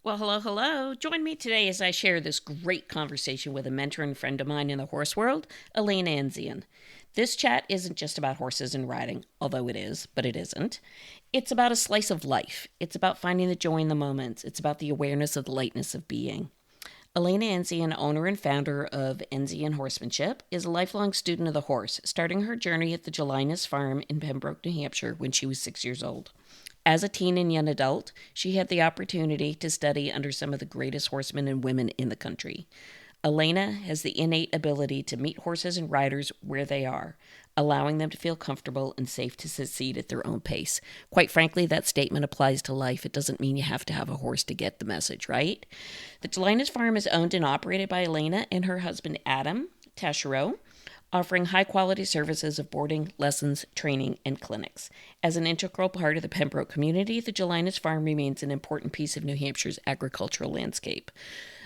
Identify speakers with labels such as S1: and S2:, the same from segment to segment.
S1: Well, hello, hello. Join me today as I share this great conversation with a mentor and friend of mine in the horse world, Elaina Enzien. This chat isn't just about horses and riding, although it is, but it isn't. It's about a slice of life. It's about finding the joy in the moments. It's about the awareness of the lightness of being. Elaina Enzien, owner and founder of NZN Horsemanship, is a lifelong student of the horse, starting her journey at the Gelinas Farm in Pembroke, New Hampshire when she was 6 years old. As a teen and young adult, she had the opportunity to study under some of the greatest horsemen and women in the country. Elaina has the innate ability to meet horses and riders where they are, allowing them to feel comfortable and safe to succeed at their own pace. Quite frankly, that statement applies to life. It doesn't mean you have to have a horse to get the message, right? The Gelinas Farm is owned and operated by Elaina and her husband Adam Taschereau, offering high quality services of boarding, lessons, training, and clinics. As an integral part of the Pembroke community, the Gelinas Farm remains an important piece of New Hampshire's agricultural landscape.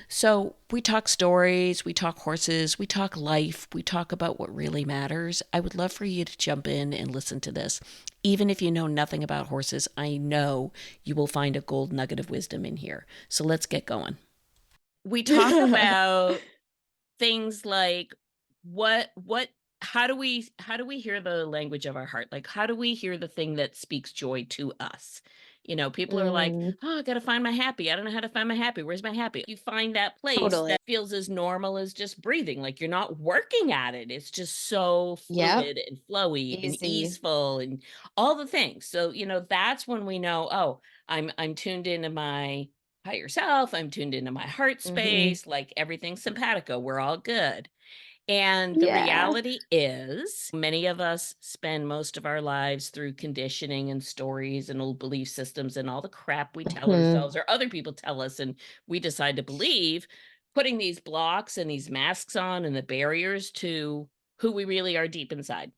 S1: So, we talk stories, we talk horses, we talk life, we talk about what really matters. I would love for you to jump in and listen to this. Even if you know nothing about horses, I know you will find a gold nugget of wisdom in here. So, let's get going. We talk about things like what how do we hear the language of our heart? Like how do we hear the thing that speaks joy to us? People are like,
S2: Mm,
S1: "Oh, I got to find my happy. I don't know how to find my happy. Where's my happy?" You find that place
S2: totally.
S1: that feels as normal as just breathing. Like you're not working at it. It's just so
S2: Yep.
S1: fluid and flowy and
S2: Easy.
S1: easeful and all the things. So, that's when we know, oh, I'm tuned into my higher self. I'm tuned into my heart
S2: Mhm.
S1: space, like everything's simpatico. We're all good. And the
S2: Yeah.
S1: reality is, many of us spend most of our lives through conditioning and stories and old belief systems and all the crap we tell
S2: Mhm.
S1: ourselves or other people tell us, and we decide to believe, putting these blocks and these masks on and the barriers to who we really are deep inside.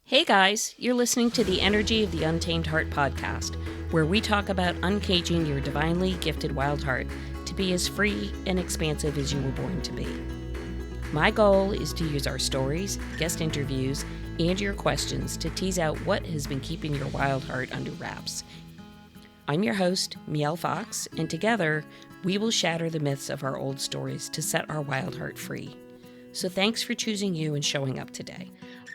S1: Hey guys, you're listening to the Energy of the Untamed Heart podcast, where we talk about uncaging your divinely gifted wild heart to be as free and expansive as you were born to be. My goal is to use our stories, guest interviews, and your questions to tease out what has been keeping your wild heart under wraps. I'm your host, Miel Fox, and together we will shatter the myths of our old stories to set our wild heart free. So thanks for choosing you and showing up today.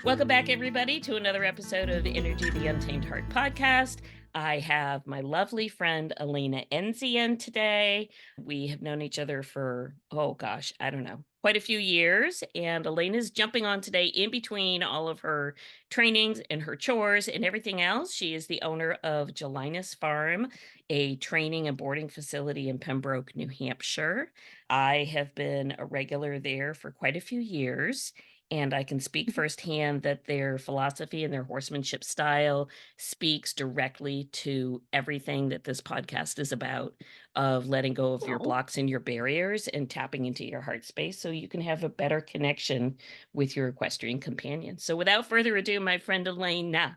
S1: Welcome back, everybody, to another episode of Energy the Untamed Heart podcast. I have my lovely friend Elaina Enzien today. We have known each other for, oh gosh, I don't know, quite a few years. And Elena's jumping on today in between all of her trainings and her chores and everything else. She is the owner of Gelinas Farm, a training and boarding facility in Pembroke, New Hampshire. I have been a regular there for quite a few years, and I can speak firsthand that their philosophy and their horsemanship style speaks directly to everything that this podcast is about, of letting go of your
S2: Oh.
S1: blocks and your barriers and tapping into your heart space so you can have a better connection with your equestrian companion. So without further ado, my friend Elaine,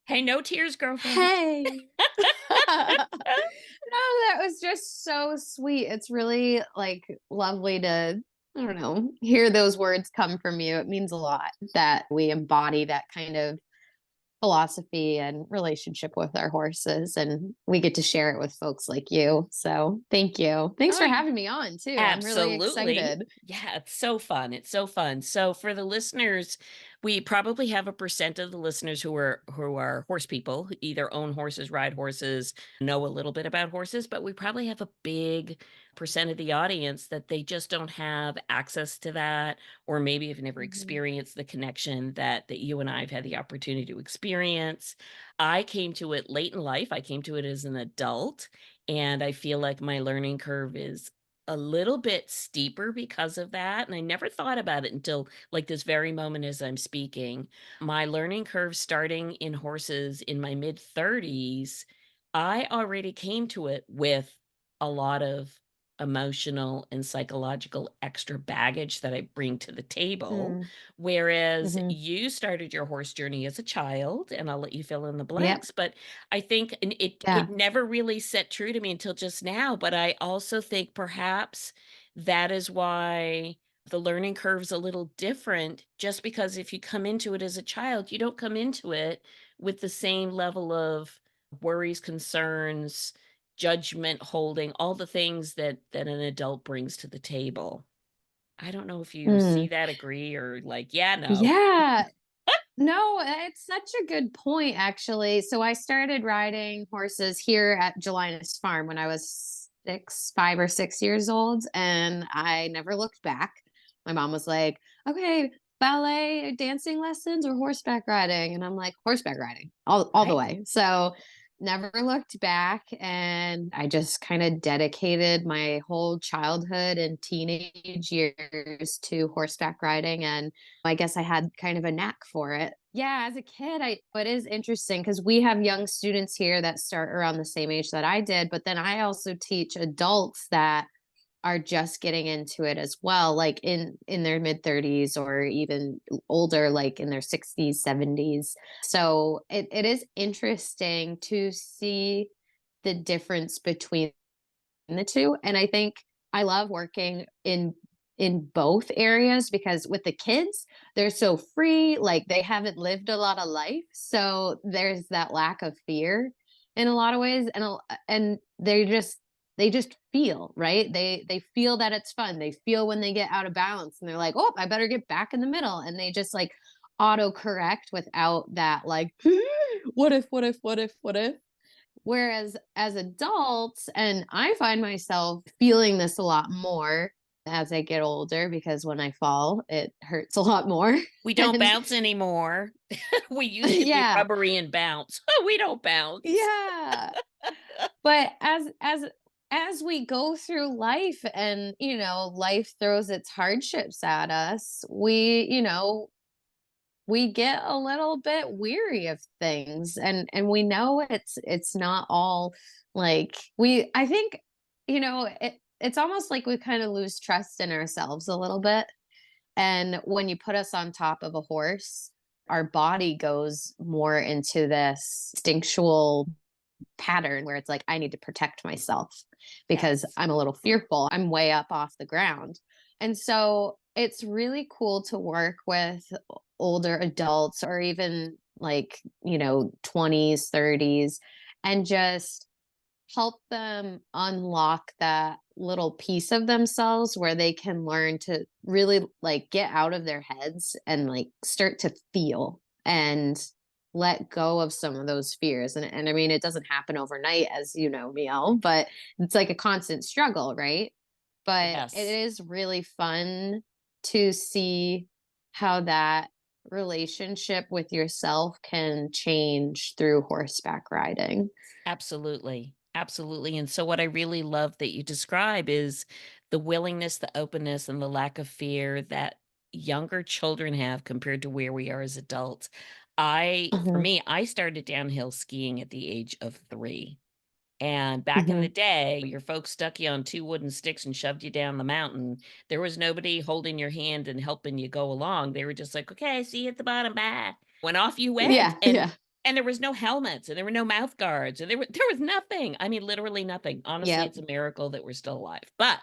S1: hey, no tears, girlfriend.
S2: Hey. No, that was just so sweet. It's really, lovely to, I don't know, hear those words come from you. It means a lot that we embody that kind of philosophy and relationship with our horses, and we get to share it with folks like you. So, thank you. Thanks
S1: Oh,
S2: for having me on too. I'm really
S1: absolutely.
S2: excited.
S1: Yeah, it's so fun. It's so fun. So for the listeners, we probably have a percent of the listeners who are horse people, who either own horses, ride horses, know a little bit about horses, but we probably have a big percent of the audience that they just don't have access to that, or maybe have never
S2: Mhm.
S1: experienced the connection that you and I have had the opportunity to experience. I came to it late in life. I came to it as an adult, and I feel like my learning curve is a little bit steeper because of that, and I never thought about it until, like, this very moment as I'm speaking. My learning curve starting in horses in my mid-30s, I already came to it with a lot of emotional and psychological extra baggage that I bring to the table,
S2: Mm,
S1: whereas
S2: mhm.
S1: you started your horse journey as a child, and I'll let you fill in the
S2: Yep.
S1: blanks, but I think and it
S2: Yeah.
S1: never really set true to me until just now, but I also think perhaps that is why the learning curve's a little different, just because if you come into it as a child, you don't come into it with the same level of worries, concerns, judgment holding, all the things that an adult brings to the table. I don't know if you see
S2: Mm.
S1: that, agree, or like, yeah, no.
S2: Yeah. No, it's such a good point, actually. So I started riding horses here at Gelinas Farm when I was 5 or 6 years old, and I never looked back. My mom was like, okay, ballet, dancing lessons, or horseback riding. And I'm like, horseback riding, all the
S1: Right.
S2: way. So never looked back. And I just kind of dedicated my whole childhood and teenage years to horseback riding. And I guess I had kind of a knack for it. Yeah, as a kid, it is interesting because we have young students here that start around the same age that I did, but then I also teach adults that are just getting into it as well, like in their mid 30s or even older, like in their 60s, 70s. So it is interesting to see the difference between the two. And I think I love working in both areas because with the kids, they're so free, like they haven't lived a lot of life. So there's that lack of fear in a lot of ways. And they just feel, right? They feel that it's fun. They feel when they get out of balance and they're like, oh, I better get back in the middle. And they just like auto correct without that like what if. Whereas as adults, and I find myself feeling this a lot more as I get older because when I fall, it hurts a lot more.
S1: We don't
S2: And
S1: bounce anymore. We used to be
S2: yeah,
S1: rubbery and bounce. We don't bounce.
S2: yeah. But as we go through life and, life throws its hardships at us, we get a little bit weary of things and we know it's not all like we I think it's almost like we kind of lose trust in ourselves a little bit, and when you put us on top of a horse, our body goes more into this instinctual pattern where it's like I need to protect myself because
S1: Yes.
S2: I'm a little fearful. I'm way up off the ground. And so it's really cool to work with older adults or even like, 20s, 30s and just help them unlock that little piece of themselves where they can learn to really like get out of their heads and like start to feel and let go of some of those fears. And I mean, it doesn't happen overnight, as you know, Miel, but it's like a constant struggle, right? But it
S1: Yes.
S2: is really fun to see how that relationship with yourself can change through horseback riding.
S1: Absolutely. Absolutely. And so what I really love that you describe is the willingness, the openness, and the lack of fear that younger children have compared to where we are as adults. For
S2: Mhm,
S1: me, I started downhill skiing at the age of 3. And back in the
S2: mhm.
S1: day, your folks stuck you on 2 wooden sticks and shoved you down the mountain. There was nobody holding your hand and helping you go along. They were just like, "Okay, see you at the bottom, bye." When off you went,
S2: Yeah,
S1: and
S2: yeah,
S1: there was no helmets, and there were no mouth guards, and there was nothing. I mean, literally nothing. Honestly,
S2: yep.
S1: it's a miracle that we're still alive. But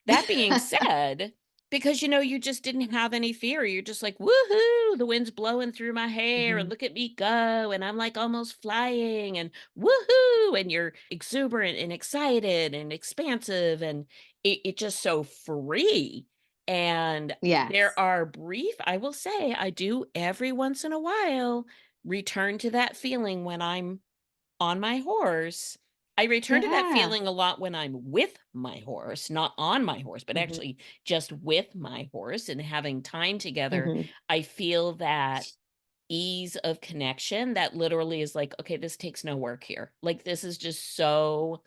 S1: that being said, because, you just didn't have any fear, you're just like, "Woohoo, the wind's blowing through my hair, and
S2: Mhm.
S1: look at me go, and I'm, like, almost flying, and woohoo," and you're exuberant and excited and expansive, and it just so free, and there
S2: Yes.
S1: are brief I will say, I do every once in a while return to that feeling when I'm on my horse. I return to that
S2: Yeah.
S1: feeling a lot when I'm with my horse, not on my horse, but
S2: Mhm,
S1: actually just with my horse and having time together.
S2: mhm.
S1: I feel that ease of connection that literally is like, okay, this takes no work here. Like, this is just so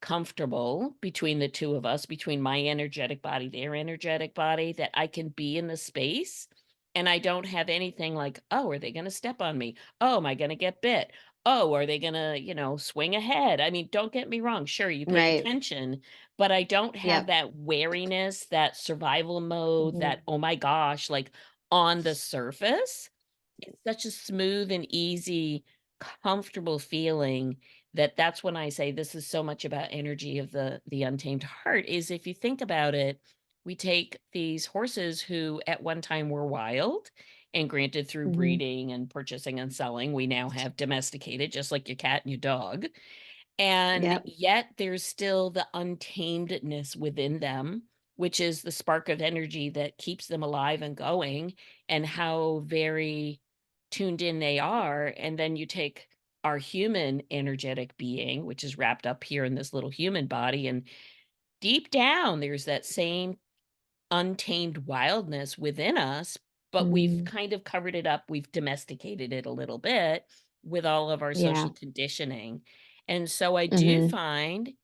S1: comfortable between the 2 of us, between my energetic body, their energetic body, that I can be in the space, and I don't have anything like, "Oh, are they gonna step on me? Oh, am I gonna get bit? Oh, are they gonna, swing ahead?" I mean, don't get me wrong, sure, you pay
S2: Right.
S1: attention, but I don't have
S2: Yep.
S1: that wariness, that survival mode,
S2: Mhm.
S1: that, "Oh my gosh," like, on the surface. It's such a smooth and easy, comfortable feeling that that's when I say this is so much about energy of the untamed heart, is if you think about it, we take these horses who at one time were wild, and granted through
S2: Mhm.
S1: breeding and purchasing and selling, we now have domesticated just like your cat and your dog. And
S2: Yep.
S1: yet there's still the untamedness within them, which is the spark of energy that keeps them alive and going, and how very tuned in they are. And then you take our human energetic being, which is wrapped up here in this little human body, and deep down, there's that same untamed wildness within us, but we've
S2: Mm,
S1: kind of covered it up. We've domesticated it a little bit with all of our
S2: yeah.
S1: social conditioning. And so I do
S2: Hmm.
S1: find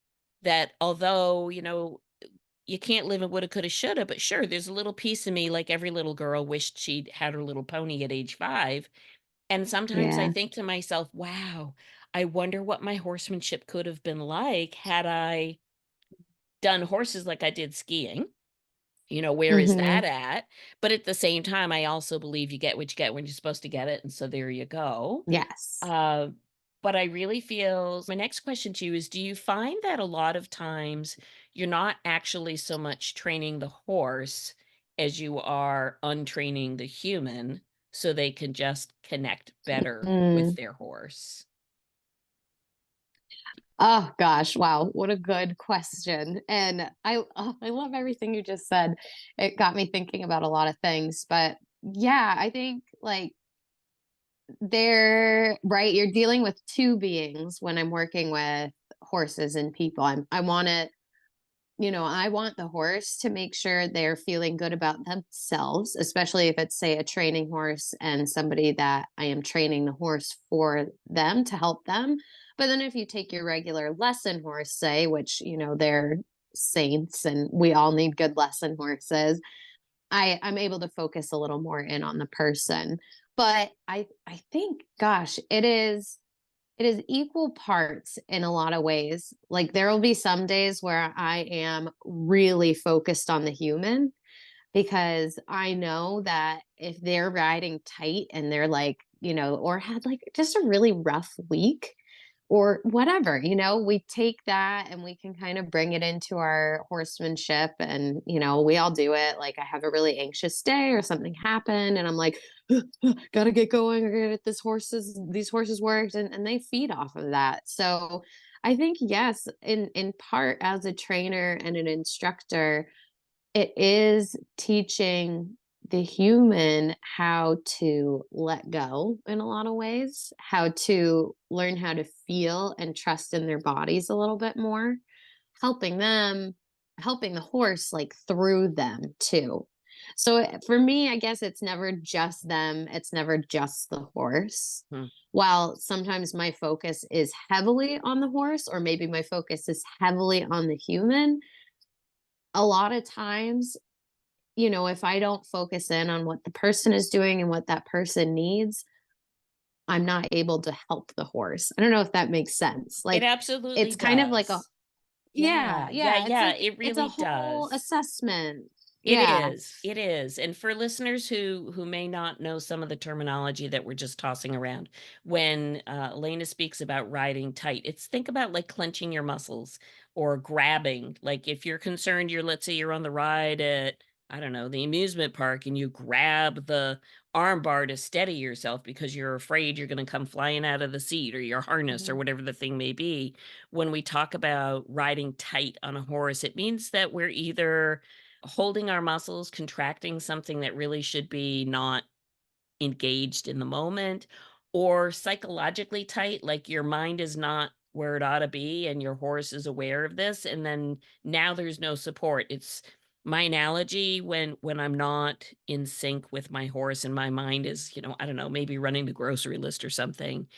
S1: that although, you can't live in woulda, coulda, shoulda, but sure, there's a little piece of me, like every little girl wished she'd had her little pony at age 5. And sometimes I
S2: Yeah.
S1: think to myself, wow, I wonder what my horsemanship could have been like had I done horses like I did skiing. Where is
S2: Hmm.
S1: that at? But at the same time, I also believe you get what you get when you're supposed to get it, and so there you go.
S2: Yes.
S1: Uh, but I really feel my next question to you is, do you find that a lot of times you're not actually so much training the horse as you are untraining the human so they can just connect better with
S2: Mm.
S1: their horse?
S2: Oh gosh, wow, what a good question. And I love everything you just said. It got me thinking about a lot of things, but yeah, I think like they're right, you're dealing with two beings when I'm working with horses and people. I want to, I want the horse to make sure they're feeling good about themselves, especially if it's, say, a training horse and somebody that I am training the horse for them to help them. But then if you take your regular lesson horse, say, which, they're saints and we all need good lesson horses, I'm able to focus a little more in on the person. But I think, gosh, it is equal parts in a lot of ways. Like there will be some days where I am really focused on the human because I know that if they're riding tight and they're like, or had like just a really rough week or whatever, we take that and we can kind of bring it into our horsemanship. And, we all do it. Like I have a really anxious day or something happened and I'm like, gotta get going. I gotta get these horses worked, and they feed off of that. So I think yes, in part as a trainer and an instructor, it is teaching the human how to let go in a lot of ways, how to learn how to feel and trust in their bodies a little bit more, helping them, helping the horse like through them too. So for me, I guess it's never just them, it's never just the horse.
S1: Hmm.
S2: While sometimes my focus is heavily on the horse, or maybe my focus is heavily on the human, a lot of times, if I don't focus in on what the person is doing and what that person needs, I'm not able to help the horse. I don't know if that makes sense.
S1: It
S2: Like
S1: absolutely
S2: it's kind of like a,
S1: does.
S2: yeah,
S1: Yeah,
S2: yeah,
S1: yeah, it
S2: it's a
S1: really
S2: whole
S1: does.
S2: assessment.
S1: It
S2: Yeah.
S1: is, it is, and for listeners who may not know some of the terminology that we're just tossing around, when, Elaina speaks about riding tight, it's think about, like, clenching your muscles or grabbing, like, if you're concerned, let's say you're on the ride at, I don't know, the amusement park, and you grab the arm bar to steady yourself because you're afraid you're gonna come flying out of the seat or your harness or
S2: Mhm.
S1: whatever the thing may be. When we talk about riding tight on a horse, it means that we're either holding our muscles, contracting something that really should be not engaged in the moment, or psychologically tight, like your mind is not where it ought to be and your horse is aware of this. And then now there's no support. It's my analogy when I'm not in sync with my horse and my mind is, I don't know, maybe running the grocery list or something,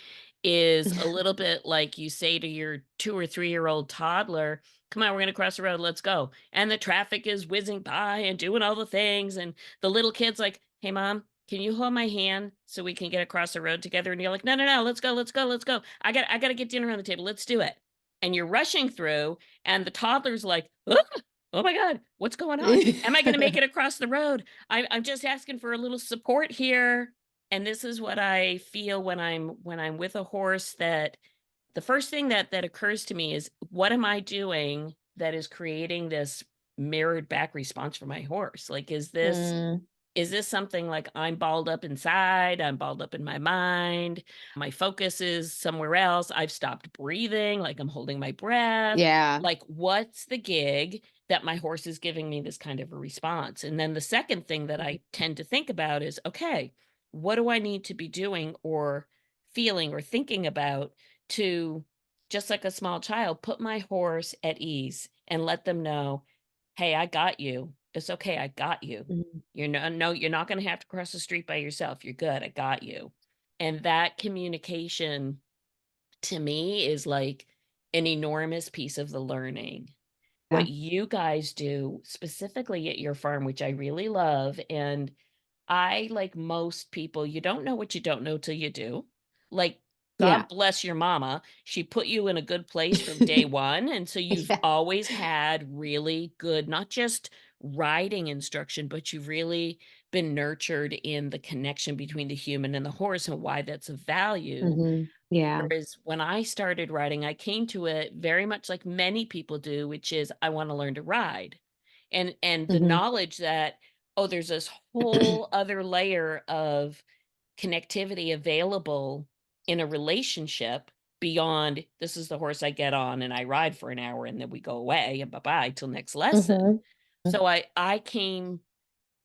S1: is a little bit like you say to your 2 or 3-year-old toddler, "Come on, we're gonna cross the road, let's go." And the traffic is whizzing by and doing all the things, and the little kid's like, "Hey, mom, can you hold my hand so we can get across the road together?" And you're like, "No, no, no, let's go, let's go, let's go. I gotta get dinner on the table. Let's do it." And you're rushing through, and the toddler's like, "Ah, oh my god, what's going on? Am I gonna make it across the road? I'm just asking for a little support here." And this is what I feel when I'm with a horse, that the first thing that occurs to me is, what am I doing that is creating this mirrored back response for my horse? Like, is this
S2: Mm.
S1: Is this something like I'm balled up inside? I'm balled up in my mind. My focus is somewhere else. I've stopped breathing, like I'm holding my breath.
S2: Yeah.
S1: Like, what's the gig that my horse is giving me this kind of a response? And then the second thing that I tend to think about is, okay, what do I need to be doing or feeling or thinking about to, just like a small child, put my horse at ease and let them know, hey, I got you. It's okay. I got you.
S2: Mhm.
S1: You're no, you're not gonna have to cross the street by yourself. You're good. I got you. And that communication to me is like an enormous piece of the learning.
S2: Yeah.
S1: What you guys do specifically at your farm, which I really love, and I, like most people, you don't know what you don't know till you do. Like,
S2: Yeah.
S1: God bless your mama. She put you in a good place from day one. And so you've
S2: Yeah.
S1: always had really good, not just riding instruction, but you've really been nurtured in the connection between the human and the horse and why that's of value.
S2: Yeah.
S1: Whereas when I started riding, I came to it very much like many people do, which is I want to learn to ride. And the
S2: Mhm.
S1: knowledge that, oh, there's this whole other layer of connectivity available in a relationship beyond this is the horse I get on and I ride for an hour and then we go away and bye-bye till next lesson.
S2: Mhm.
S1: So I came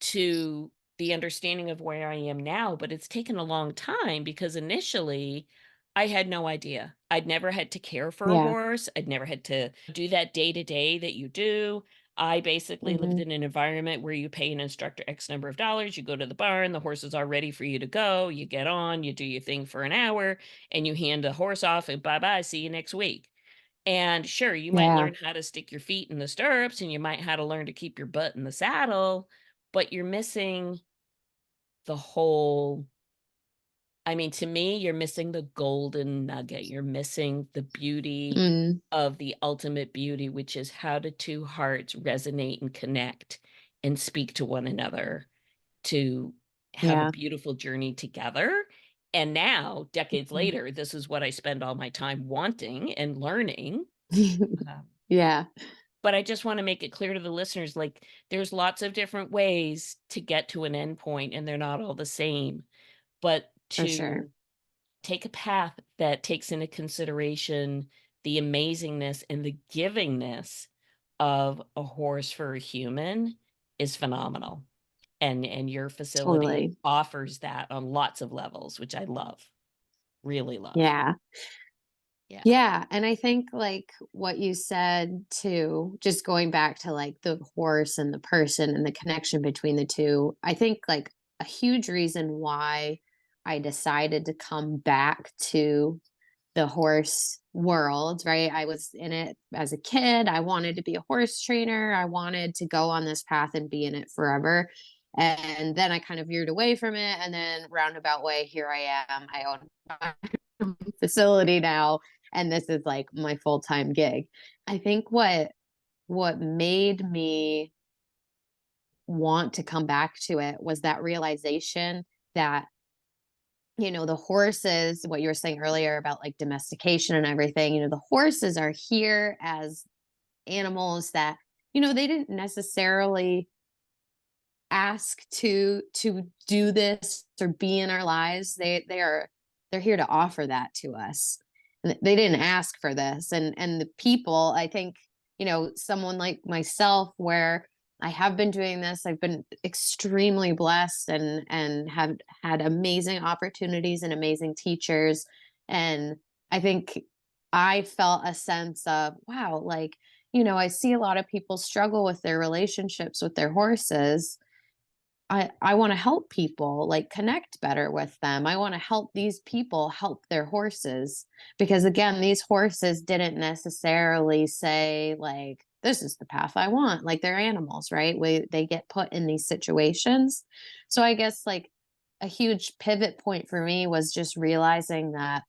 S1: to the understanding of where I am now, but it's taken a long time because initially I had no idea. I'd never had to care for a
S2: Yeah.
S1: horse. I'd never had to do that day to day that you do. I basically lived
S2: Mhm.
S1: in an environment where you pay an instructor X number of dollars, you go to the barn, the horses are ready for you to go, you get on, you do your thing for an hour, and you hand the horse off and bye bye, see you next week. And sure, you might
S2: Yeah.
S1: learn how to stick your feet in the stirrups and you might how to learn to keep your butt in the saddle, but you're missing the whole I mean, to me, you're missing the golden nugget. You're missing the beauty
S2: Mm.
S1: of the ultimate beauty, which is how do two hearts resonate and connect and speak to one another to have a
S2: Yeah.
S1: beautiful journey together. And now, decades
S2: Mhm.
S1: later, this is what I spend all my time wanting and learning. Um,
S2: Yeah.
S1: but I just want to make it clear to the listeners, like there's lots of different ways to get to an endpoint, and they're not all the same. But
S2: For sure.
S1: to take a path that takes into consideration the amazingness and the givingness of a horse for a human is phenomenal. And your facility
S2: Totally.
S1: offers that on lots of levels, which I love, really love.
S2: Yeah.
S1: Yeah.
S2: Yeah, and I think, like, what you said too, just going back to, like, the horse and the person and the connection between the 2, I think, like, a huge reason why I decided to come back to the horse world, right? I was in it as a kid. I wanted to be a horse trainer. I wanted to go on this path and be in it forever. And then I kind of veered away from it. And then roundabout way, here I am. I own my own facility now. And this is like my full-time gig. I think what made me want to come back to it was that realization that the horses, what you were saying earlier about like domestication and everything, the horses are here as animals that, they didn't necessarily ask to do this or be in our lives. They're here to offer that to us. And they didn't ask for this. And the people, I think, someone like myself where I have been doing this, I've been extremely blessed and have had amazing opportunities and amazing teachers. And I think I felt a sense of, wow, like, I see a lot of people struggle with their relationships with their horses. I want to help people like connect better with them. I want to help these people help their horses because again, these horses didn't necessarily say like this is the path I want. Like they're animals, right? They get put in these situations. So I guess like a huge pivot point for me was just realizing that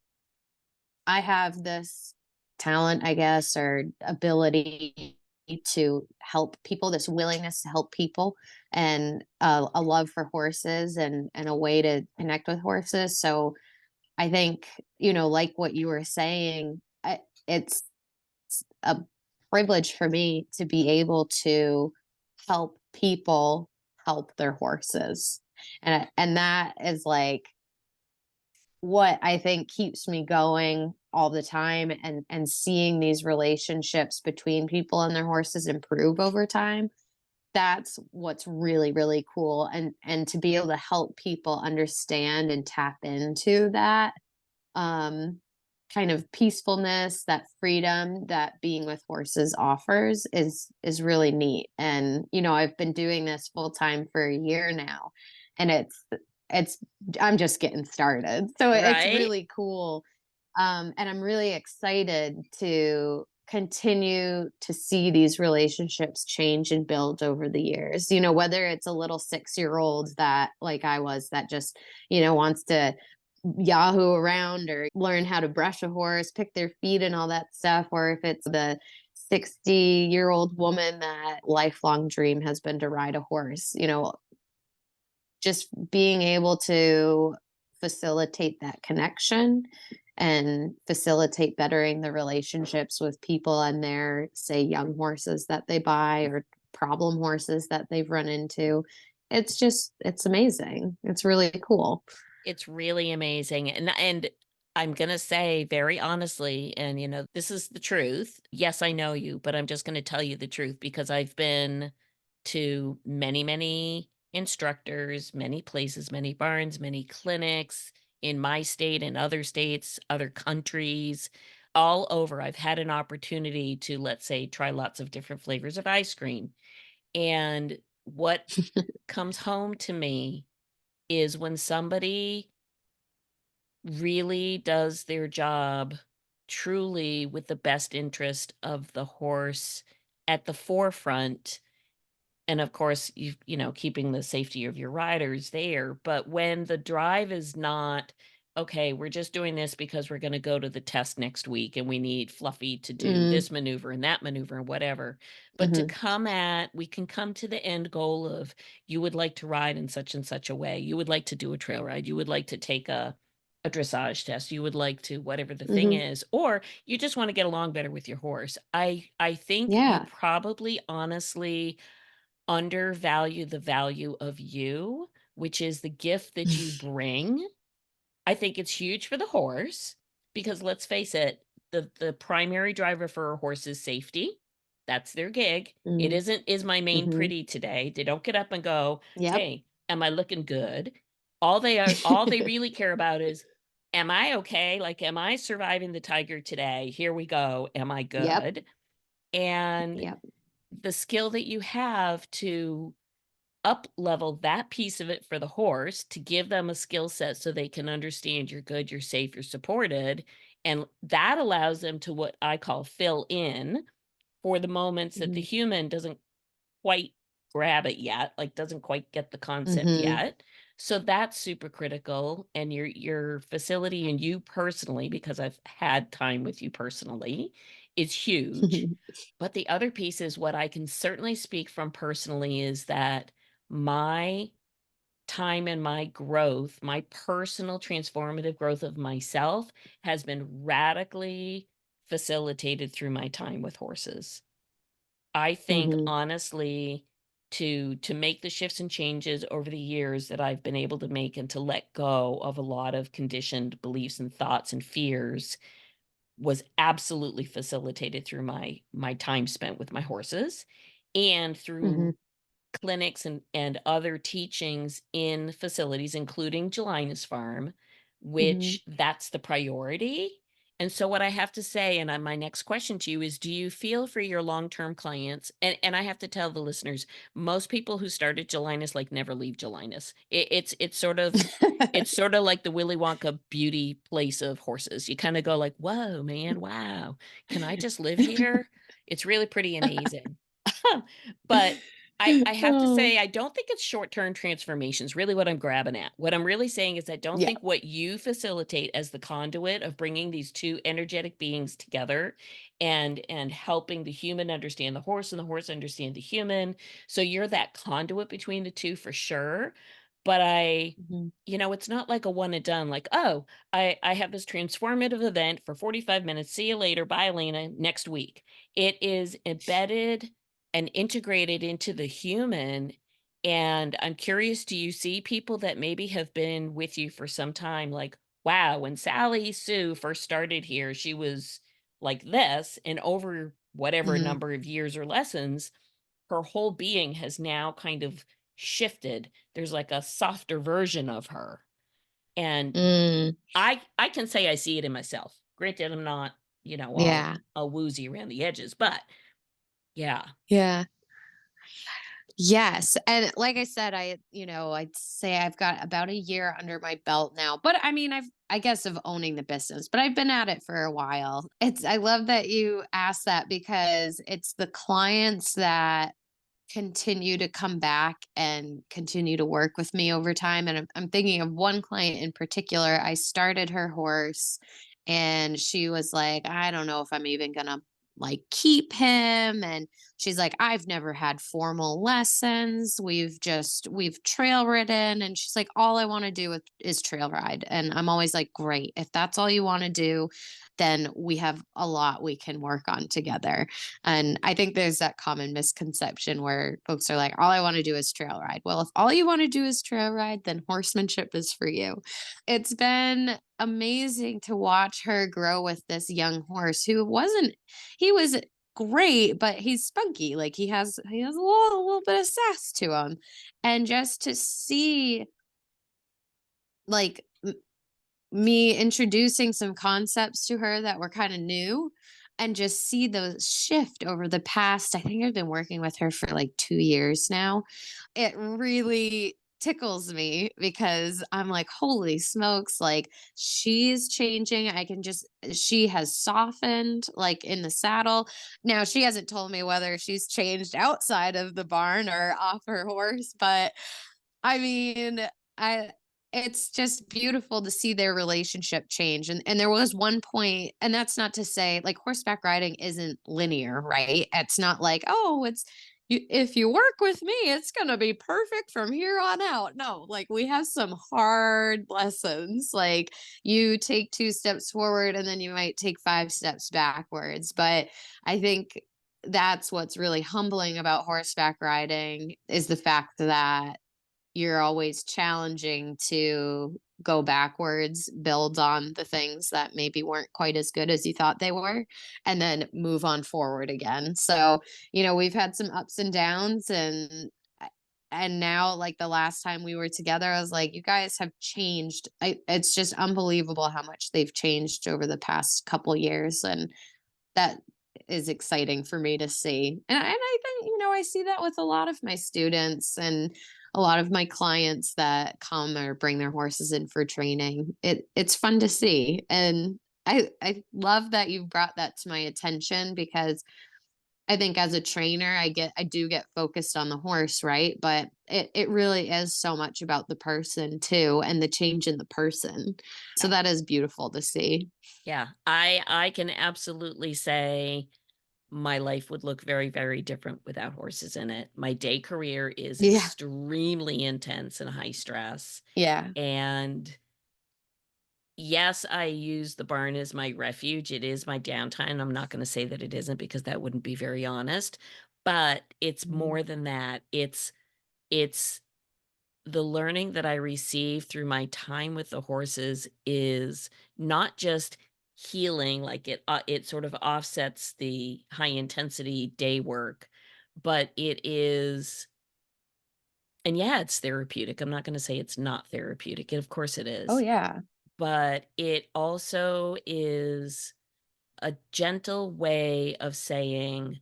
S2: I have this talent, I guess, or ability to help people, this willingness to help people, and a love for horses and a way to connect with horses. So I think, like what you were saying, it's a privilege for me to be able to help people help their horses. And that is like what I think keeps me going all the time, and seeing these relationships between people and their horses improve over time. That's what's really, really cool. And to be able to help people understand and tap into that um kind of peacefulness, that freedom that being with horses offers is really neat. And I've been doing this full time for a year now, and it's I'm just getting started. So it's
S1: Right?
S2: really cool. And I'm really excited to continue to see these relationships change and build over the years. Whether it's a little 6-year-old that, like I was, that just, wants to yahoo around or learn how to brush a horse, pick their feet and all that stuff, or if it's the 60-year-old woman that lifelong dream has been to ride a horse, just being able to facilitate that connection and facilitate bettering the relationships with people and their, say, young horses that they buy or problem horses that they've run into. It's amazing. It's really cool.
S1: It's really amazing. And I'm going to say very honestly, and this is the truth. Yes, I know you, but I'm just going to tell you the truth because I've been to many, many instructors, many places, many barns, many clinics in my state and other states, other countries, all over. I've had an opportunity to, let's say, try lots of different flavors of ice cream. And what comes home to me is when somebody really does their job truly with the best interest of the horse at the forefront, and of course keeping the safety of your riders there. But when the drive is not, okay, we're just doing this because we're going to go to the test next week and we need Fluffy to do
S2: Mm,
S1: this maneuver and that maneuver and whatever, but
S2: mhm,
S1: we can come to the end goal of, you would like to ride in such and such a way, you would like to do a trail ride, you would like to take a dressage test, you would like to whatever the thing
S2: mhm.
S1: is, or you just want to get along better with your horse. I think you
S2: Yeah.
S1: probably honestly undervalue the value of you, which is the gift that you bring. I think it's huge for the horse because let's face it, the primary driver for a horse is safety. That's their gig. It
S2: Mm,
S1: isn't, is my mane
S2: mhm.
S1: pretty today? They don't get up and go,
S2: Yep.
S1: "Hey, am I looking good?" All they really care about is, am I okay? Like, am I surviving the tiger today? Here we go. Am I
S2: Yep.
S1: good? And
S2: Yep.
S1: the skill that you have to up level that piece of it for the horse, to give them a skill set so they can understand you're good, you're safe, you're supported. And that allows them to, what I call, fill in for the moments that the
S2: Mhm.
S1: human doesn't quite grab it yet, like doesn't quite get the concept
S2: Mhm.
S1: yet. So that's super critical. And your facility and you personally, because I've had time with you personally, is huge. But the other piece is what I can certainly speak from personally is that my time and my growth, my personal transformative growth of myself, has been radically facilitated through my time with horses. I think
S2: Mhm.
S1: honestly, to make the shifts and changes over the years that I've been able to make and to let go of a lot of conditioned beliefs and thoughts and fears was absolutely facilitated through my time spent with my horses and through
S2: Mhm.
S1: clinics and other teachings in facilities, including Gelinas Farm,
S2: Mhm.
S1: which that's the priority. And so what I have to say, and my next question to you is, do you feel for your long-term clients? And I have to tell the listeners, most people who start at Gelinas like never leave Gelinas. It's sort of like the Willy Wonka beauty place of horses. You kind of go like, whoa, man, wow. Can I just live here? It's really pretty amazing. But I have to
S2: Oh,
S1: say, I don't think it's short-term transformations, really what I'm grabbing at. What I'm really saying is I don't
S2: yeah.
S1: think what you facilitate as the conduit of bringing these two energetic beings together and helping the human understand the horse and the horse understand the human. So you're that conduit between the two for sure. But
S2: Mhm.
S1: it's not like a one and done, like, oh, I have this transformative event for 45 minutes. See you later. Bye, Elena. Next week. It is embedded and integrated into the human. And I'm curious, do you see people that maybe have been with you for some time, like, wow, when Sally Sue first started here, she was like this, and over whatever
S2: Mhm.
S1: number of years or lessons, her whole being has now kind of shifted. There's like a softer version of her. And
S2: Mm,
S1: I can say I see it in myself. Granted, I'm not,
S2: yeah.
S1: all woozy around the edges, but yeah.
S2: Yeah. Yes, and like I said, I'd say I've got about a year under my belt now, but I mean, I guess of owning the business, but I've been at it for a while. I love that you asked that because it's the clients that continue to come back and continue to work with me over time. And I'm thinking of one client in particular. I started her horse and she was like, I don't know if I'm even going to like keep him. And she's like, I've never had formal lessons. We've trail ridden. And she's like, all I want to do is trail ride. And I'm always like, great. If that's all you want to do, then we have a lot we can work on together. And I think there's that common misconception where folks are like, all I want to do is trail ride. Well, if all you want to do is trail ride, then horsemanship is for you. It's been amazing to watch her grow with this young horse he was great, but he's spunky. Like he has a little bit of sass to him. And just to see like me introducing some concepts to her that were kind of new and just see those shift over the past. I think I've been working with her for like 2 years now. It really tickles me because I'm like, holy smokes, like she's changing. She has softened like in the saddle. Now, she hasn't told me whether she's changed outside of the barn or off her horse, but I mean, I it's just beautiful to see their relationship change. And there was one point, and that's not to say like horseback riding isn't linear, right? It's not like, oh, if you work with me, it's going to be perfect from here on out. No, like we have some hard lessons. Like you take 2 steps forward and then you might take 5 steps backwards. But I think that's what's really humbling about horseback riding is the fact that you're always challenging to go backwards, build on the things that maybe weren't quite as good as you thought they were, and then move on forward again. So, we've had some ups and downs and now like the last time we were together, I was like, you guys have changed. It's just unbelievable how much they've changed over the past couple years. And that is exciting for me to see. And I think, I see that with a lot of my students and a lot of my clients that come or bring their horses in for training. It's fun to see. And I love that you brought that to my attention because I think as a trainer, I do get focused on the horse, right? But it really is so much about the person too and the change in the person. So
S1: Yeah.
S2: that is beautiful to see.
S1: Yeah. I can absolutely say my life would look very, very different without horses in it. My day career is
S2: Yeah.
S1: extremely intense and high stress.
S2: Yeah.
S1: And yes, I use the barn as my refuge. It is my downtime. I'm not going to say that it isn't because that wouldn't be very honest, but it's
S2: Mhm.
S1: more than that. It's the learning that I receive through my time with the horses is not just healing, like it sort of offsets the high intensity day work, but it is, and yeah, it's therapeutic. I'm not going to say it's not therapeutic. And of course it
S2: Oh
S1: is,
S2: yeah.
S1: but it also is a gentle way of saying,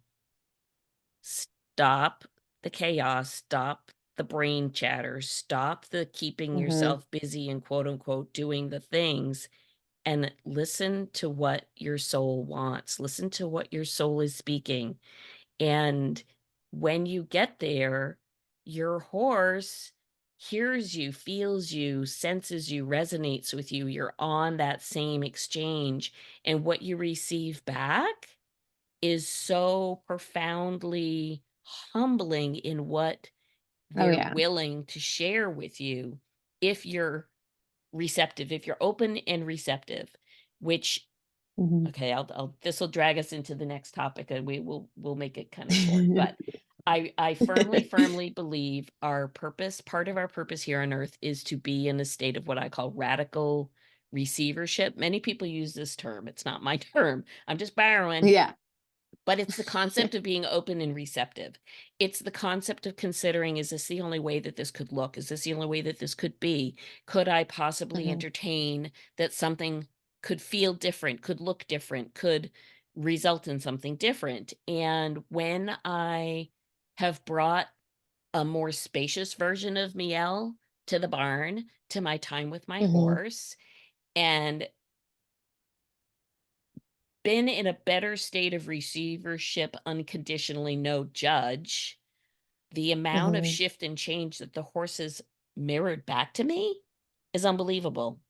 S1: stop the chaos, stop the brain chatter, stop the keeping
S2: Mhm.
S1: yourself busy and quote unquote doing the things, and listen to what your soul wants. Listen to what your soul is speaking. And when you get there, your horse hears you, feels you, senses you, resonates with you. You're on that same exchange. And what you receive back is so profoundly humbling in what
S2: Oh
S1: they're
S2: yeah.
S1: willing to share with you if you're receptive, if you're open and receptive, which
S2: Mhm.
S1: okay, I'll this will drag us into the next topic and we'll make it kind of short. But I firmly believe our purpose, part of our purpose here on earth is to be in a state of what I call radical receivership. Many people use this term. It's not my term. I'm just borrowing.
S2: Yeah.
S1: But it's the concept of being open and receptive. It's the concept of considering, is this the only way that this could look? Is this the only way that this could be? Could I possibly
S2: Hmm.
S1: entertain that something could feel different, could look different, could result in something different? And when I have brought a more spacious version of Miel to the barn, to my time with my
S2: Hmm.
S1: horse, and been in a better state of receivership, unconditionally no judge, the amount of
S2: Hmm.
S1: shift and change that the horses mirrored back to me is unbelievable.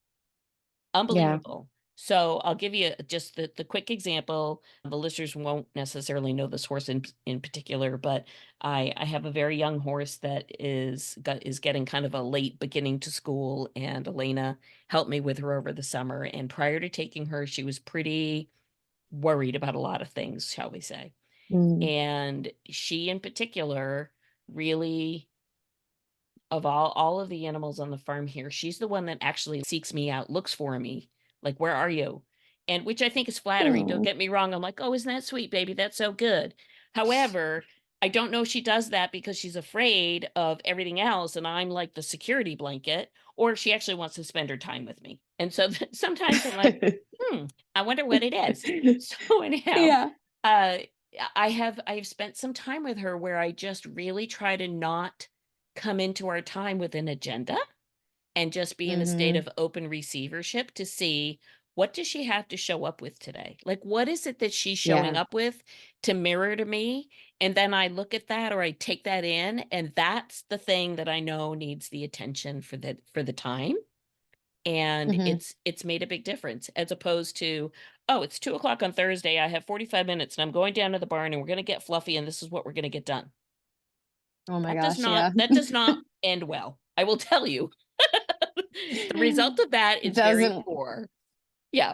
S2: Yeah.
S1: Unbelievable. So I'll give you just the quick example. The listeners won't necessarily know this horse in particular, but I have a very young horse that is getting kind of a late beginning to school, and Elaina helped me with her over the summer. And prior to taking her, she was pretty worried about a lot of things, shall we say.
S2: Mm.
S1: And she in particular really, of all of the animals on the farm here, she's the one that actually seeks me out, looks for me, like, where are you? And which I think is flattering. Don't
S2: Oh.
S1: get me wrong. I'm like, oh, isn't that sweet, baby? That's so good. However, I don't know if she does that because she's afraid of everything else and I'm like the security blanket, or if she actually wants to spend her time with me. And so sometimes I'm like, I wonder what it is. So anyhow,
S2: Yeah.
S1: uh I have spent some time with her where I just really try to not come into our time with an agenda and just be in a state
S2: Hmm.
S1: of open receivership to see, what does she have to show up with today? Like, what is it that she's showing
S2: Yeah.
S1: up with to mirror to me? And then I look at that, or I take that in, and that's the thing that I know needs the attention for the time. And
S2: Hmm.
S1: it's made a big difference, as opposed to, oh, it's 2 o'clock on Thursday. I have 45 minutes and I'm going down to the barn and we're going to get fluffy and this is what we're going to get done.
S2: Oh my
S1: That does
S2: gosh.
S1: not
S2: Yeah.
S1: that does not end well. I will tell you. The result of that is very
S2: Doesn't.
S1: poor. Yeah.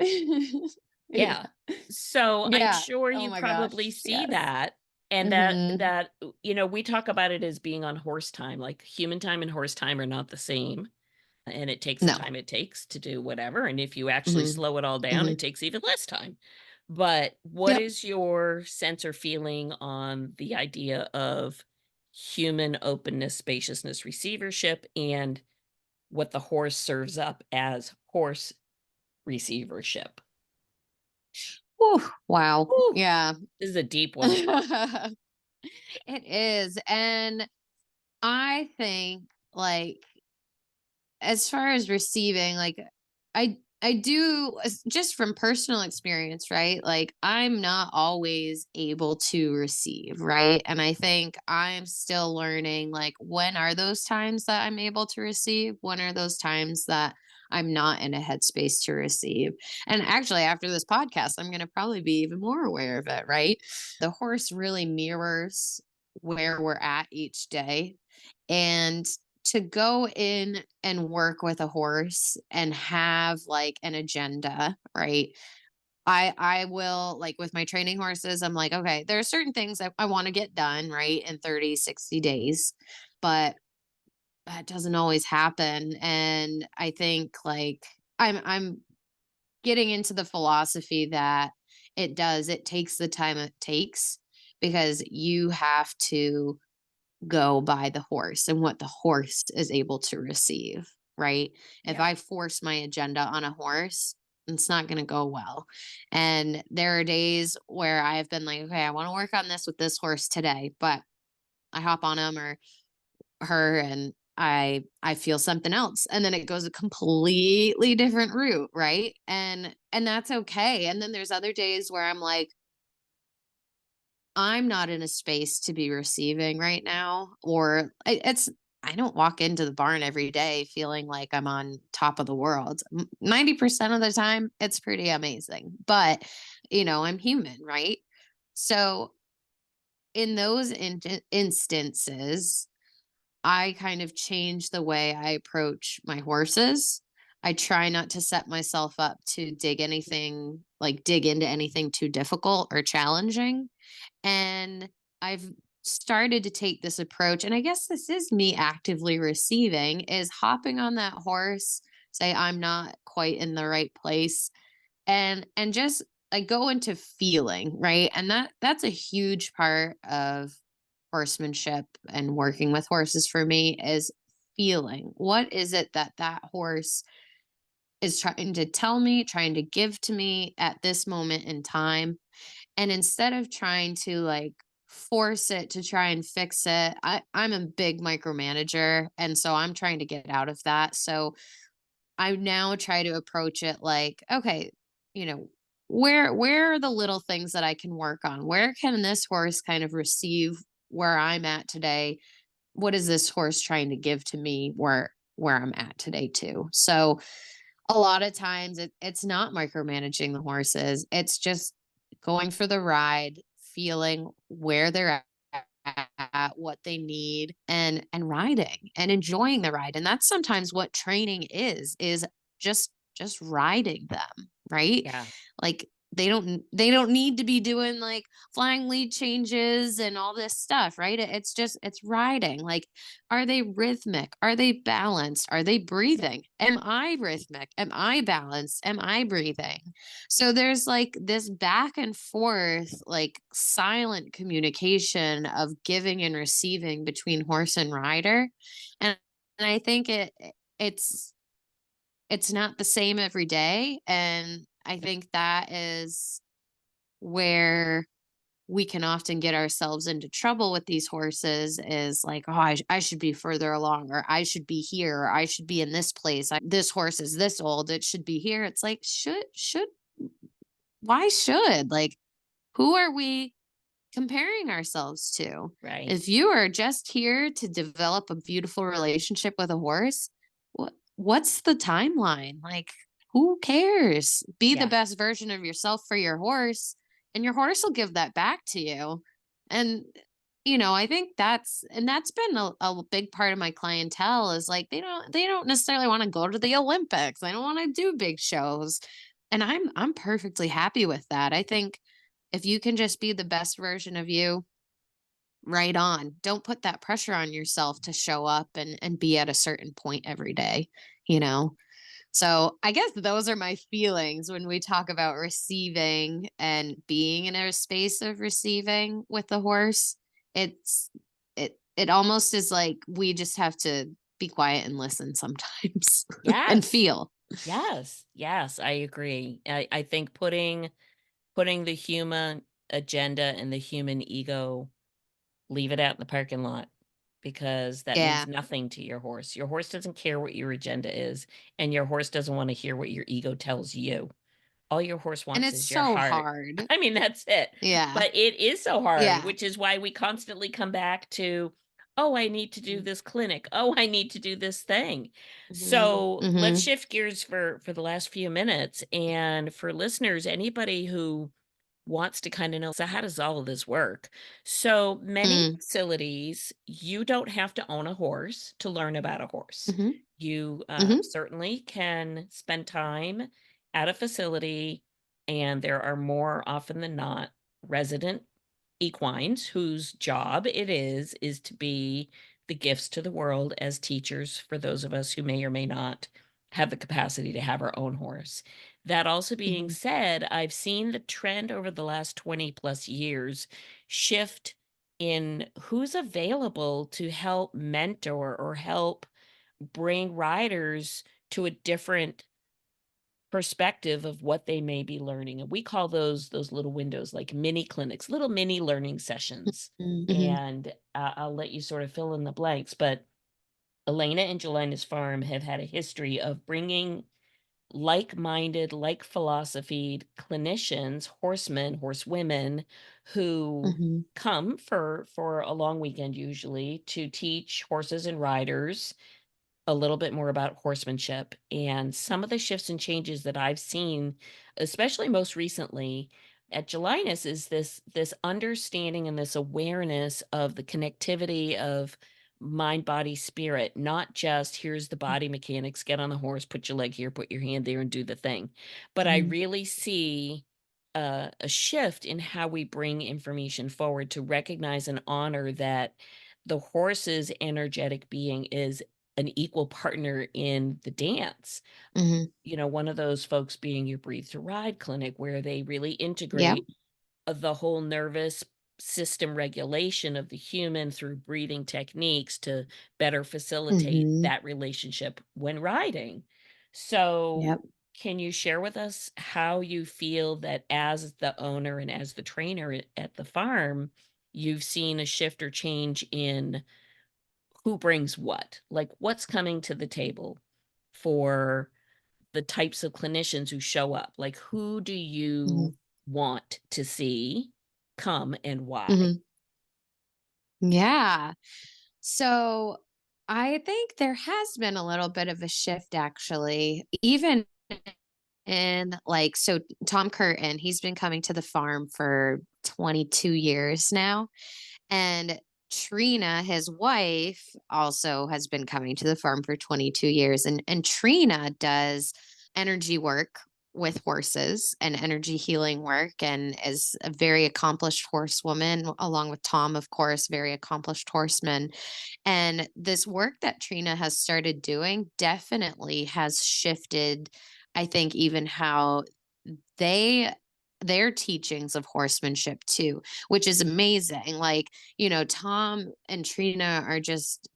S2: Yeah.
S1: Yeah. So I'm
S2: Yeah.
S1: sure
S2: Oh
S1: you
S2: my
S1: probably
S2: gosh.
S1: see
S2: Yes.
S1: that, and
S2: Hmm.
S1: we talk about it as being on horse time, like human time and horse time are not the same. And it takes the
S2: No.
S1: time it takes to do whatever. And if you actually
S2: Hmm.
S1: slow it all down,
S2: Hmm.
S1: it takes even less time. But what
S2: Yep.
S1: is your sense or feeling on the idea of human openness, spaciousness, receivership, and what the horse serves up as horse receivership?
S2: Whew. Wow.
S1: Whew,
S2: Yeah.
S1: this is a deep one.
S2: It is. And I think, like, as far as receiving, like, I do, just from personal experience, right? Like, I'm not always able to receive, right? And I think I'm still learning, like, when are those times that I'm able to receive? When are those times that I'm not in a headspace to receive? And actually, after this podcast, I'm going to probably be even more aware of it, right? The horse really mirrors where we're at each day. And to go in and work with a horse and have like an agenda, right? I will, like, with my training horses, I'm like, okay, there are certain things I want to get done, right, in 30, 60 days, but that doesn't always happen. And I think, like, I'm getting into the philosophy that it takes the time it takes, because you have to go by the horse and what the horse is able to receive, right? If
S1: Yeah.
S2: I force my agenda on a horse, it's not going to go well. And there are days where I've been like, okay, I want to work on this with this horse today, but I hop on him or her and I feel something else, and then it goes a completely different route, right? And that's okay. And then there's other days where I'm like, I'm not in a space to be receiving right now, or I don't walk into the barn every day feeling like I'm on top of the world. 90% of the time, it's pretty amazing. But, I'm human, right? So, in those instances, I kind of change the way I approach my horses. I try not to set myself up to dig into anything too difficult or challenging. And I've started to take this approach, and I guess this is me actively receiving, is hopping on that horse, say I'm not quite in the right place, and just like go into feeling, right? And that's a huge part of horsemanship and working with horses for me is feeling. What is it that that horse is trying to tell me, trying to give to me at this moment in time? And instead of trying to like force it to try and fix it, I'm a big micromanager. And so I'm trying to get out of that. So I now try to approach it like, okay, you know, where are the little things that I can work on? Where can this horse kind of receive where I'm at today? What is this horse trying to give to me where I'm at today too? So a lot of times it's not micromanaging the horses. It's just going for the ride, feeling where they're at, what they need, and riding and enjoying the ride. And that's sometimes what training is just riding them, right?
S1: Yeah.
S2: Like they don't need to be doing like flying lead changes and all this stuff, right? It's just it's riding. Like, are they rhythmic? Are they balanced? Are they breathing? Am I rhythmic? Am I balanced? Am I breathing? So there's like this back and forth, like silent communication of giving and receiving between horse and rider. And, and I think it's it's not the same every day. And I think that is where we can often get ourselves into trouble with these horses is like, oh, I should be further along, or I should be here, or I should be in this place. This horse is this old. It should be here. It's like, why should? Like, who are we comparing ourselves to?
S1: Right.
S2: If you are just here to develop a beautiful relationship with a horse, what's the timeline? Like, who cares? Be the
S1: Yeah.
S2: best version of yourself for your horse, and your horse will give that back to you. And I think that's been a big part of my clientele is like they don't necessarily want to go to the Olympics. They don't want to do big shows. And I'm perfectly happy with that. I think if you can just be the best version of you, right on. Don't put that pressure on yourself to show up and be at a certain point every day, you know? So I guess those are my feelings when we talk about receiving and being in a space of receiving with the horse. It's it almost is like we just have to be quiet and listen sometimes and
S1: Yes.
S2: feel.
S1: Yes. Yes. I agree. I think putting the human agenda and the human ego, leave it out in the parking lot because that means
S2: Yeah.
S1: nothing to your horse. Your horse doesn't care what your agenda is, and your horse doesn't want to hear what your ego tells you. All your horse
S2: And
S1: wants
S2: it's
S1: is your
S2: so
S1: heart.
S2: hard.
S1: I mean, that's it.
S2: Yeah.
S1: But it is so hard,
S2: Yeah.
S1: which is why we constantly come back to, "Oh, I need to do this clinic. Oh, I need to do this thing."
S2: Mhm.
S1: So, let's
S2: Mhm.
S1: shift gears for the last few minutes, and for listeners, anybody who wants to kinda know, so how does all of this work? So, many
S2: Mm.
S1: facilities, you don't have to own a horse to learn about a horse.
S2: Mhm.
S1: You,
S2: Mhm.
S1: certainly can spend time at a facility, and there are more often than not resident equines whose job it is to be the gifts to the world as teachers for those of us who may or may not have the capacity to have our own horse. That also being
S2: Mhm.
S1: said, I've seen the trend over the last 20 plus years shift in who's available to help mentor or help bring riders to a different perspective of what they may be learning. And we call those little windows like mini clinics, little mini learning sessions.
S2: Mhm.
S1: And I'll let you sort of fill in the blanks. But Elaina and Gelinas Farm have had a history of bringing like-minded, like philosophied clinicians, horsemen, horsewomen, who
S2: Mhm.
S1: come for a long weekend usually to teach horses and riders a little bit more about horsemanship. And some of the shifts and changes that I've seen, especially most recently at Gelinas, is this understanding and this awareness of the connectivity of mind, body, spirit, not just here's the body mechanics, get on the horse, put your leg here, put your hand there, and do the thing. But I
S2: Mhm.
S1: really see a shift in how we bring information forward to recognize and honor that the horse's energetic being is an equal partner in the dance.
S2: Mhm.
S1: One of those folks being your Breathe to Ride clinic, where they really
S2: Yep.
S1: integrate the whole nervous system regulation of the human through breathing techniques to better facilitate
S2: Mhm.
S1: that relationship when riding. So,
S2: Yep.
S1: can you share with us how you feel that as the owner and as the trainer at the farm, you've seen a shift or change in who brings what? Like, what's coming to the table for the types of clinicians who show up? Like, who do
S2: Mhm.
S1: you want to see come and why?
S2: Mhm. Yeah. So I think there has been a little bit of a shift actually, even in like, so Tom Curtin, he's been coming to the farm for 22 years now. And Trina, his wife, also has been coming to the farm for 22 years. And Trina does energy work with horses and energy healing work and is a very accomplished horsewoman, along with Tom, of course, very accomplished horseman. And this work that Trina has started doing definitely has shifted, I think, even how they their teachings of horsemanship too, which is amazing. Like, Tom and Trina are just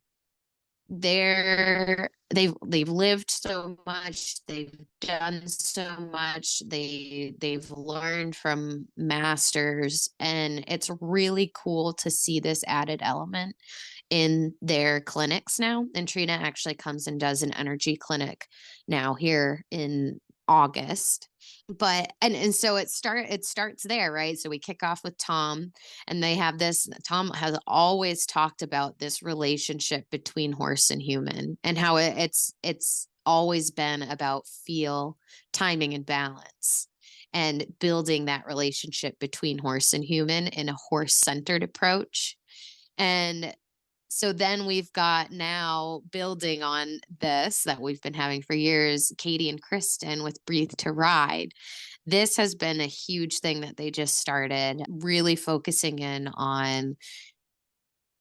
S2: they've lived so much, they've done so much, they've learned from masters, and it's really cool to see this added element in their clinics now. And Trina actually comes and does an energy clinic now here in August. But and so it starts there, right? So we kick off with Tom, and they have this. Tom has always talked about this relationship between horse and human, and how it's always been about feel, timing, and balance, and building that relationship between horse and human in a horse centered approach. And so then we've got, now building on this that we've been having for years, Katie and Kristen with Breathe to Ride. This has been a huge thing that they just started, really focusing in on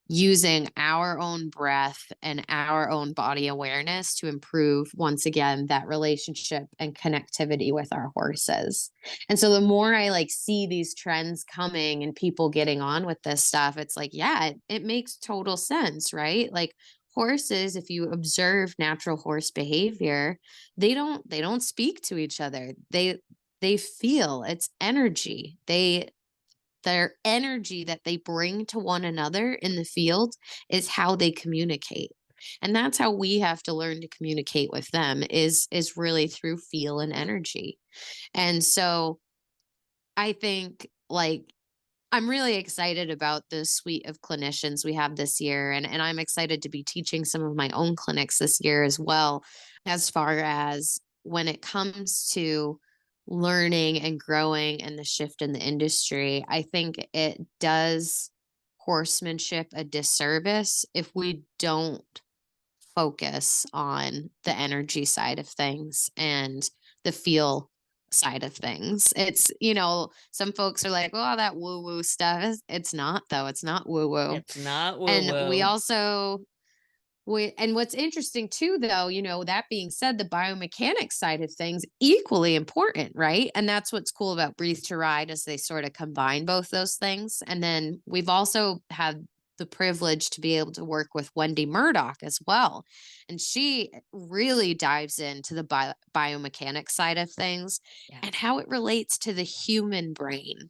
S2: using our own breath and our own body awareness to improve, once again, that relationship and connectivity with our horses. And so the more I like see these trends coming and people getting on with this stuff, it's like, yeah, it makes total sense, right? Like, horses, if you observe natural horse behavior, they don't speak to each other. They feel, it's energy. Their energy that they bring to one another in the field is how they communicate. And that's how we have to learn to communicate with them, is really through feel and energy. And so I think, like, I'm really excited about the suite of clinicians we have this year. And I'm excited to be teaching some of my own clinics this year as well, as far as when it comes to learning and growing and the shift in the industry. I think it does horsemanship a disservice if we don't focus on the energy side of things and the feel side of things. It's, some folks are like, oh, that woo woo stuff. It's not, though. It's not woo woo.
S1: It's not woo
S2: And we
S1: woo.
S2: also, and what's interesting too, though, that being said, the biomechanics side of things equally important, right? And that's what's cool about Breathe to Ride, is they sort of combine both those things. And then we've also had the privilege to be able to work with Wendy Murdoch as well. And she really dives into the biomechanics side of things and
S1: Yes.
S2: how it relates to the human brain.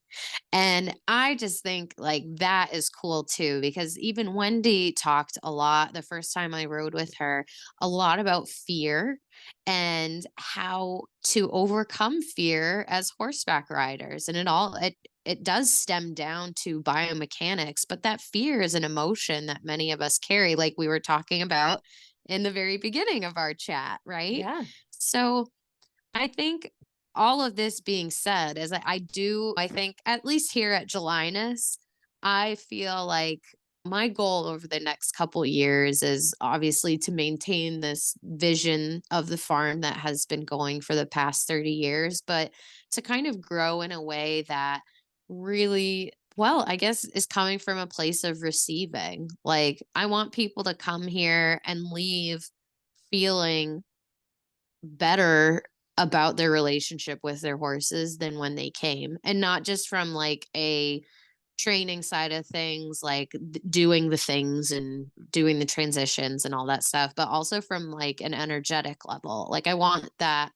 S2: And I just think like that is cool too, because even Wendy talked a lot the first time I rode with her, a lot about fear and how to overcome fear as horseback riders. And it does stem down to biomechanics, but that fear is an emotion that many of us carry, like we were talking about in the very beginning of our chat, right?
S1: Yeah.
S2: So I think, all of this being said, is I think, at least here at Gelinas, I feel like my goal over the next couple years is obviously to maintain this vision of the farm that has been going for the past 30 years, but to kind of grow in a way that really, well, I guess is coming from a place of receiving. Like, I want people to come here and leave feeling better about their relationship with their horses than when they came, and not just from like a training side of things, like doing the things and doing the transitions and all that stuff, but also from like an energetic level. Like, I want that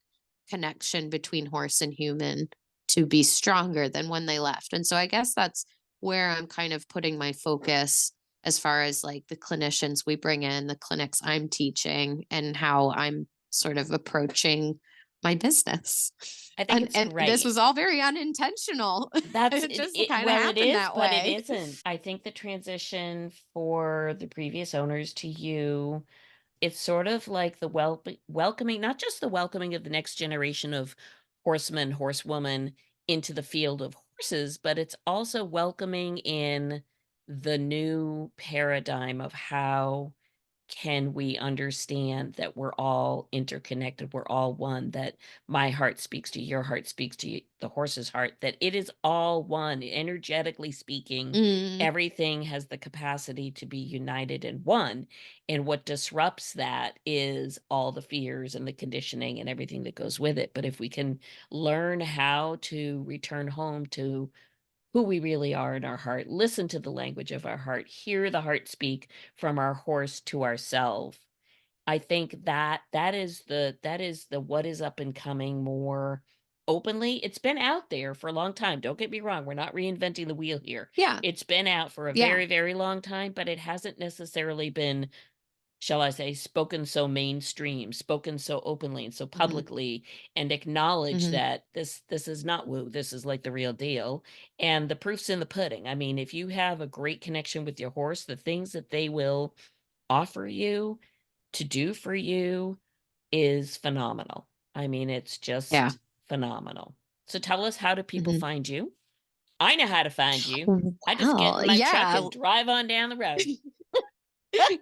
S2: connection between horse and human to be stronger than when they left. And so I guess that's where I'm kind of putting my focus as far as like the clinicians we bring in, the clinics I'm teaching, and how I'm sort of approaching my business.
S1: I think
S2: And
S1: it's
S2: this
S1: great.
S2: was all very unintentional.
S1: That's
S2: It just
S1: it.
S2: kind of
S1: Well, it
S2: happened
S1: is,
S2: that
S1: but it
S2: way.
S1: isn't. I think the transition for the previous owners to you, it's sort of like the welcoming, not just the welcoming of the next generation of horsemen, horsewoman into the field of horses, but it's also welcoming in the new paradigm of how can we understand that we're all interconnected, we're all one, that my heart speaks to your heart, speaks to the horse's heart, that it is all one, energetically speaking.
S2: Mm,
S1: Everything has the capacity to be united in one. And what disrupts that is all the fears and the conditioning and everything that goes with it. But if we can learn how to return home to who we really are in our heart, listen to the language of our heart, hear the heart speak from our horse to ourself. I think that that is the what is up and coming more openly. It's been out there for a long time. Don't get me wrong, we're not reinventing the wheel here.
S2: yeah,
S1: It's been out for a
S2: yeah.
S1: very, very long time, but it hasn't necessarily been, shall I say, spoken so mainstream, spoken so openly and so
S2: Hmm.
S1: publicly, and acknowledge
S2: Hmm.
S1: that this is not woo, this is like the real deal. And the proof's in the pudding. I mean, if you have a great connection with your horse, the things that they will offer you to do for you is phenomenal. I mean, it's
S2: Yeah.
S1: just phenomenal. So tell us, how do people
S2: Hmm.
S1: find you? I know how to find you. I just get
S2: Well,
S1: in my truck
S2: yeah.
S1: and drive on down the road.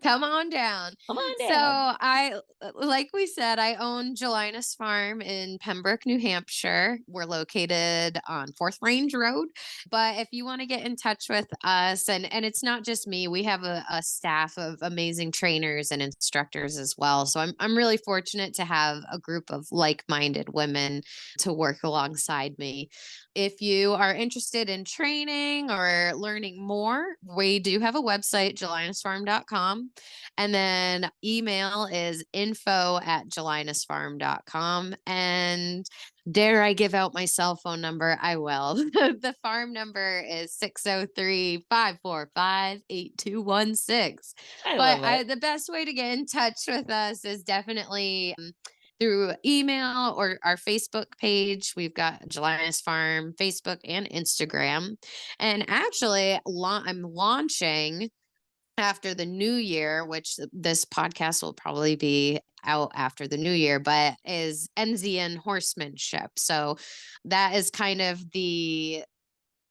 S2: Come on down.
S1: Come on
S2: So
S1: down.
S2: like we said, I own Gelinas Farm in Pembroke, New Hampshire. We're located on Fourth Range Road. But if you want to get in touch with us, and it's not just me, we have a staff of amazing trainers and instructors as well. So I'm really fortunate to have a group of like-minded women to work alongside me. If you are interested in training or learning more, we do have a website, gelinasfarm.com. And then email is info@gelinasfarm.com. And dare I give out my cell phone number? I will. The farm number is 603-545-8216.
S1: I
S2: But
S1: love it.
S2: the best way to get in touch with us is definitely through email or our Facebook page. We've got Gelinas Farm, Facebook and Instagram. And actually, I'm launching after the new year, which this podcast will probably be out after the new year, but is NZN Horsemanship. So that is kind of the,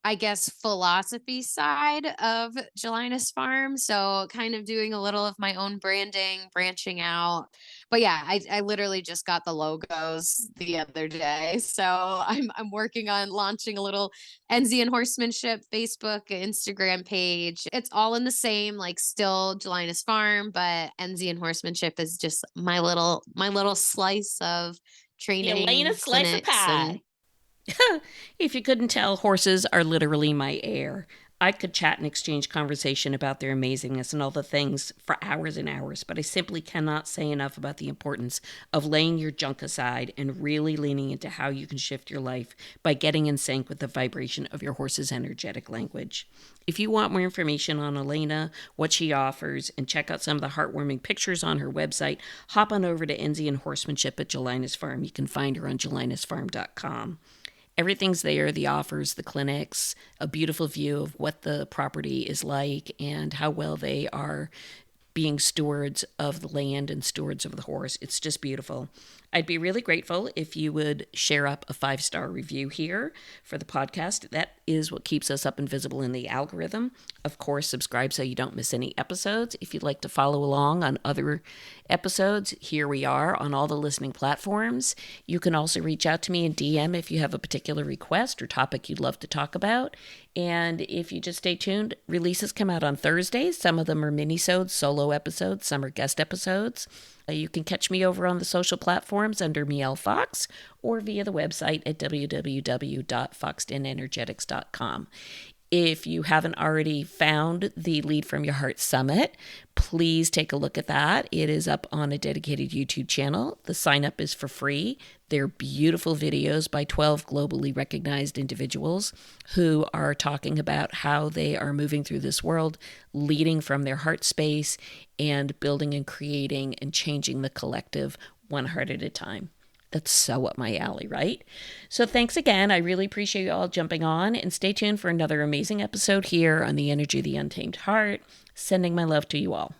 S2: I guess, philosophy side of Gelinas Farm. So kind of doing a little of my own branding, branching out. But yeah, I literally just got the logos the other day. So I'm working on launching a little Enzian Horsemanship Facebook, Instagram page. It's all in the same, like still Gelinas Farm, but Enzian Horsemanship is just my little slice of
S1: The Elaina
S2: training
S1: slice of
S2: clinics and
S1: pie. If you couldn't tell, horses are literally my air. I could chat and exchange conversation about their amazingness and all the things for hours and hours, but I simply cannot say enough about the importance of laying your junk aside and really leaning into how you can shift your life by getting in sync with the vibration of your horse's energetic language. If you want more information on Elaina, what she offers, and check out some of the heartwarming pictures on her website, hop on over to NZN Horsemanship at Gelinas Farm. You can find her on gelinasfarm.com. Everything's there, the offers, the clinics, a beautiful view of what the property is like and how well they are being stewards of the land and stewards of the horse. It's just beautiful. I'd be really grateful if you would share up a 5-star review here for the podcast. That is what keeps us up and visible in the algorithm. Of course, subscribe so you don't miss any episodes. If you'd like to follow along on other episodes, here we are on all the listening platforms. You can also reach out to me in DM if you have a particular request or topic you'd love to talk about. And if you just stay tuned, releases come out on Thursdays. Some of them are mini-sodes, solo episodes. Some are guest episodes. You can catch me over on the social platforms under Miel Fox or via the website at www.foxenenergetics.com. If you haven't already found the Lead From Your Heart Summit, please take a look at that. It is up on a dedicated YouTube channel. The sign up is for free. They're beautiful videos by 12 globally recognized individuals who are talking about how they are moving through this world, leading from their heart space and building and creating and changing the collective one heart at a time. That's so up my alley, right? So thanks again. I really appreciate you all jumping on, and stay tuned for another amazing episode here on The Energy of the Untamed Heart. Sending my love to you all.